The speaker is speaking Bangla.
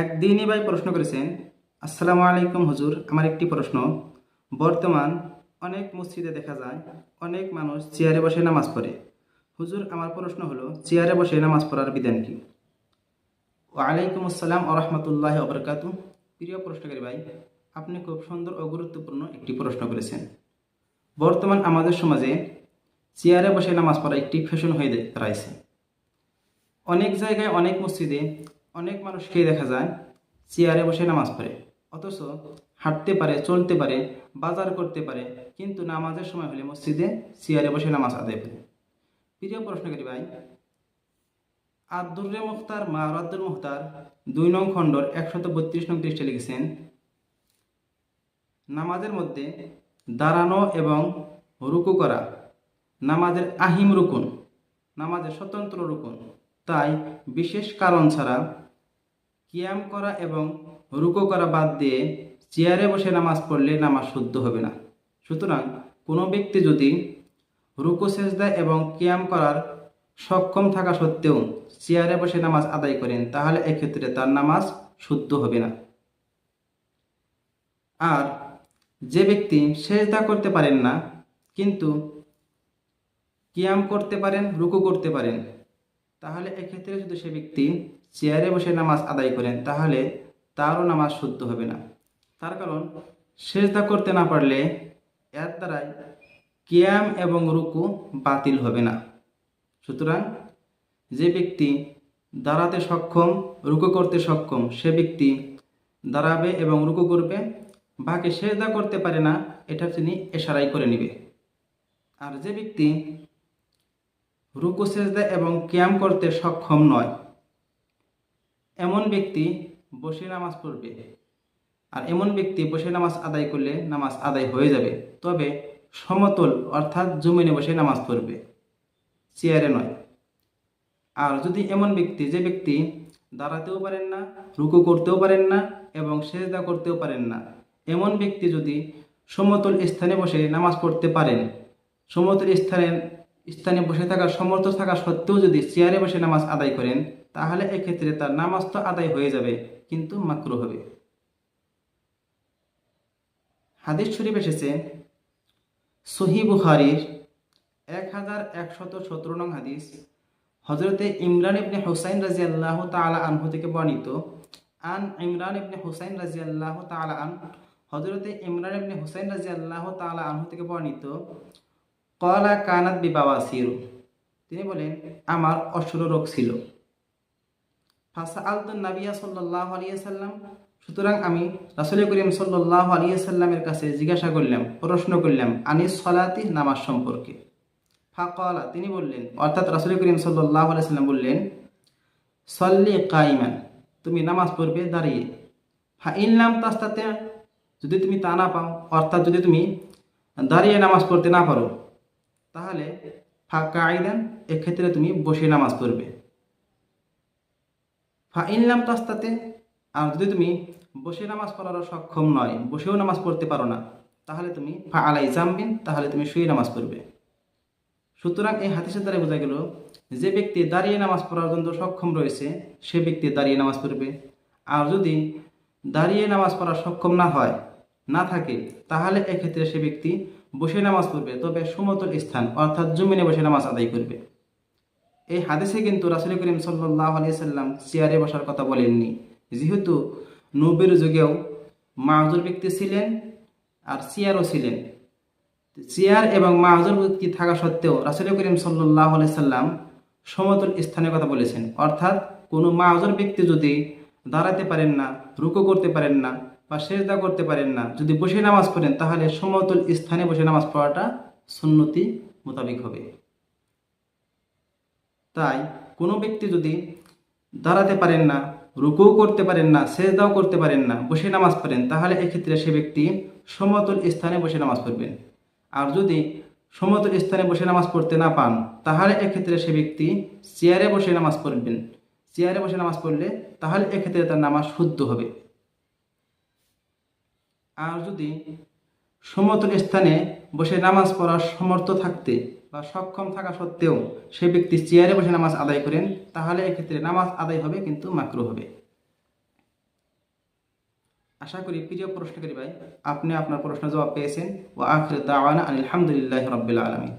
একদিনই ভাই প্রশ্ন করেছেন, আসসালামু আলাইকুম হুজুর, আমার একটি প্রশ্ন। বর্তমান অনেক মসজিদে দেখা যায় অনেক মানুষ চেয়ারে বসে নামাজ পড়ে। হুজুর, আমার প্রশ্ন হলো চেয়ারে বসে নামাজ পড়ার বিধান কি? ওয়ালাইকুম আসসালাম আ রহমতুল্লাহ অবরকাতু। প্রিয় প্রশ্নকারী ভাই, আপনি খুব সুন্দর ও গুরুত্বপূর্ণ একটি প্রশ্ন করেছেন। বর্তমান আমাদের সমাজে চেয়ারে বসে নামাজ পড়া একটি ফ্যাশন হয়ে দাঁড়াইছে। অনেক জায়গায় অনেক মসজিদে অনেক মানুষকে দেখা যায় চেয়ারে বসে নামাজ পড়ে, অথচ হাঁটতে পারে, চলতে পারে, বাজার করতে পারে, কিন্তু নামাজের সময় হলে মসজিদে চেয়ারে বসে নামাজ আদায় করে। প্রিয় প্রশ্নকারী ভাই, আদ-দুররে মুখতার মারাদুল মুখতার ২ নং খণ্ডর ১৩২ নং পৃষ্ঠে লিখেছেন, নামাজের মধ্যে দাঁড়ানো এবং রুকু করা নামাজের আহিম রুকুন, নামাজের স্বতন্ত্র রুকুন। তাই বিশেষ কারণ ছাড়া কিয়াম করা এবং রুকু করা বাদ দিয়ে চেয়ারে বসে নামাজ পড়লে নামাজ শুদ্ধ হবে না। সুতরাং কোনো ব্যক্তি যদি রুকু সেজদা এবং কিয়াম করার সক্ষম থাকা সত্ত্বেও চেয়ারে বসে নামাজ আদায় করেন, তাহলে এক্ষেত্রে তার নামাজ শুদ্ধ হবে না। আর যে ব্যক্তি সেজদা করতে পারেন না কিন্তু কিয়াম করতে পারেন, রুকু করতে পারেন, তাহলে এক্ষেত্রে যদি সে ব্যক্তি চেয়ারে বসে নামাজ আদায় করেন, তাহলে তারও নামাজ শুদ্ধ হবে না। তার কারণ, সেজদা করতে না পারলে এর দ্বারাই কিয়াম এবং রুকু বাতিল হবে না। সুতরাং যে ব্যক্তি দাঁড়াতে সক্ষম, রুকু করতে সক্ষম, সে ব্যক্তি দাঁড়াবে এবং রুকু করবে। বাকি সেজদা করতে পারে না, এটা তিনি এশারাই করে নেবে। আর যে ব্যক্তি রুকু সেজদা এবং কিয়াম করতে সক্ষম নয়, এমন ব্যক্তি বসে নামাজ পড়বে। আর এমন ব্যক্তি বসে নামাজ আদায় করলে নামাজ আদায় হয়ে যাবে, তবে সমতল অর্থাৎ জমিনে বসে নামাজ পড়বে, চেয়ারে নয়। আর যদি এমন ব্যক্তি, যে ব্যক্তি দাঁড়াতেও পারেন না, রুকু করতেও পারেন না এবং সেজদা করতেও পারেন না, এমন ব্যক্তি যদি সমতল স্থানে বসে নামাজ পড়তে পারেন, সমতল স্থানে বসে থাকার সমর্থ থাকা সত্ত্বেও যদি চেয়ারে বসে নামাজ আদায় করেন, তাহলে এক্ষেত্রে তার নামাজ তো আদায় হয়ে যাবে, কিন্তু মাকরুহ হবে। হাদিস শরীফ এসেছে, সহিহ বুখারীর 1117 নং হাদিস, হযরতে ইমরান ইবনে হুসাইন রাদিয়াল্লাহু তাআলা আনহু থেকে বর্ণিত। আন ইমরান ইবনে হুসাইন রাদিয়াল্লাহু তাআলা আন, হযরতে ইমরান ইবনে হুসাইন রাদিয়াল্লাহু তাআলা আনহু থেকে বর্ণিত, ক্বালা কানাত বিবাওয়াসির, তিনি বলেন আমার অশ্ব রোগ ছিল। ফাসাআলতুন নাবিয়্যা সাল্লাল্লাহু আলাইহি ওয়াসাল্লাম, সুতরাং আমি রাসূল করিম সাল্লাল্লাহু আলাইহি ওয়াসাল্লামের কাছে জিজ্ঞাসা করলাম, প্রশ্ন করলাম, আনিস সালাতি, নামাজ সম্পর্কে। ফাকালা, তিনি বললেন, অর্থাৎ রাসূল করিম সাল্লাল্লাহু আলাইহি ওয়াসাল্লাম বললেন, সল্লি কাইমান, তুমি নামাজ পড়বে দাঁড়িয়ে। ফা ইন লাম তাস্তাতি, যদি তুমি তা না পাও, অর্থাৎ যদি তুমি দাঁড়িয়ে নামাজ পড়তে না পারো, তাহলে ফা কাইদান, এক্ষেত্রে তুমি বসে নামাজ পড়বে। ফা ইন লাম তাস্তাতি, আর যদি তুমি বসে নামাজ পড়ারও সক্ষম নয়, বসেও নামাজ পড়তে পারো না, তাহলে তুমি ফা আলাই জাম্বিন, তাহলে তুমি শুয়ে নামাজ পড়বে। সুতরাং এই হাদিসের দ্বারা বোঝা গেল, যে ব্যক্তি দাঁড়িয়ে নামাজ পড়ার জন্য সক্ষম রয়েছে, সে ব্যক্তি দাঁড়িয়ে নামাজ পড়বে। আর যদি দাঁড়িয়ে নামাজ পড়া সক্ষম না থাকে, তাহলে এক্ষেত্রে সে ব্যক্তি বসে নামাজ পড়বে, তবে সমতল স্থান অর্থাৎ জমিনে বসে নামাজ আদায় করবে। এই হাদিসে কিন্তু রাসূল করিম সাল্লাল্লাহু আলাইহি সাল্লাম চেয়ারে বসার কথা বলেননি, যেহেতু নবীর যুগেও মাহজুর ব্যক্তি ছিলেন আর চেয়ারও ছিলেন। চেয়ার এবং মাহজুর ব্যক্তি থাকা সত্ত্বেও রাসূল করিম সাল্লাল্লাহু আলাইহি সাল্লাম সমতল স্থানের কথা বলেছেন। অর্থাৎ কোনো মাহজুর ব্যক্তি যদি দাঁড়াতে পারেন না, রুকু করতে পারেন না বা সেজদা করতে পারেন না, যদি বসে নামাজ পড়েন, তাহলে সমতল স্থানে বসে নামাজ পড়াটা সুন্নতি মোতাবেক হবে। তাই কোনো ব্যক্তি যদি দাঁড়াতে পারেন না, রুকুও করতে পারেন না, সেজদাও করতে পারেন না, বসে নামাজ পড়েন, তাহলে এক্ষেত্রে সে ব্যক্তি সমতল স্থানে বসে নামাজ পড়বেন। আর যদি সমতল স্থানে বসে নামাজ পড়তে না পান, তাহলে এক্ষেত্রে সে ব্যক্তি চেয়ারে বসে নামাজ পড়বেন। চেয়ারে বসে নামাজ পড়লে তাহলে এক্ষেত্রে তার নামাজ শুদ্ধ হবে। আর যদি সমতল স্থানে বসে নামাজ পড়ার সমর্থ থাকতে বা সক্ষম থাকা সত্ত্বেও সে ব্যক্তি চেয়ারে বসে নামাজ আদায় করেন, তাহলে এক্ষেত্রে নামাজ আদায় হবে, কিন্তু মাকরুহ হবে। আশা করি প্রিয় প্রশ্নকারী ভাই আপনি আপনার প্রশ্ন জবাব পেয়েছেন। ও আখির দাওয়ানা আলহামদুলিল্লাহি রাব্বিল আলামিন।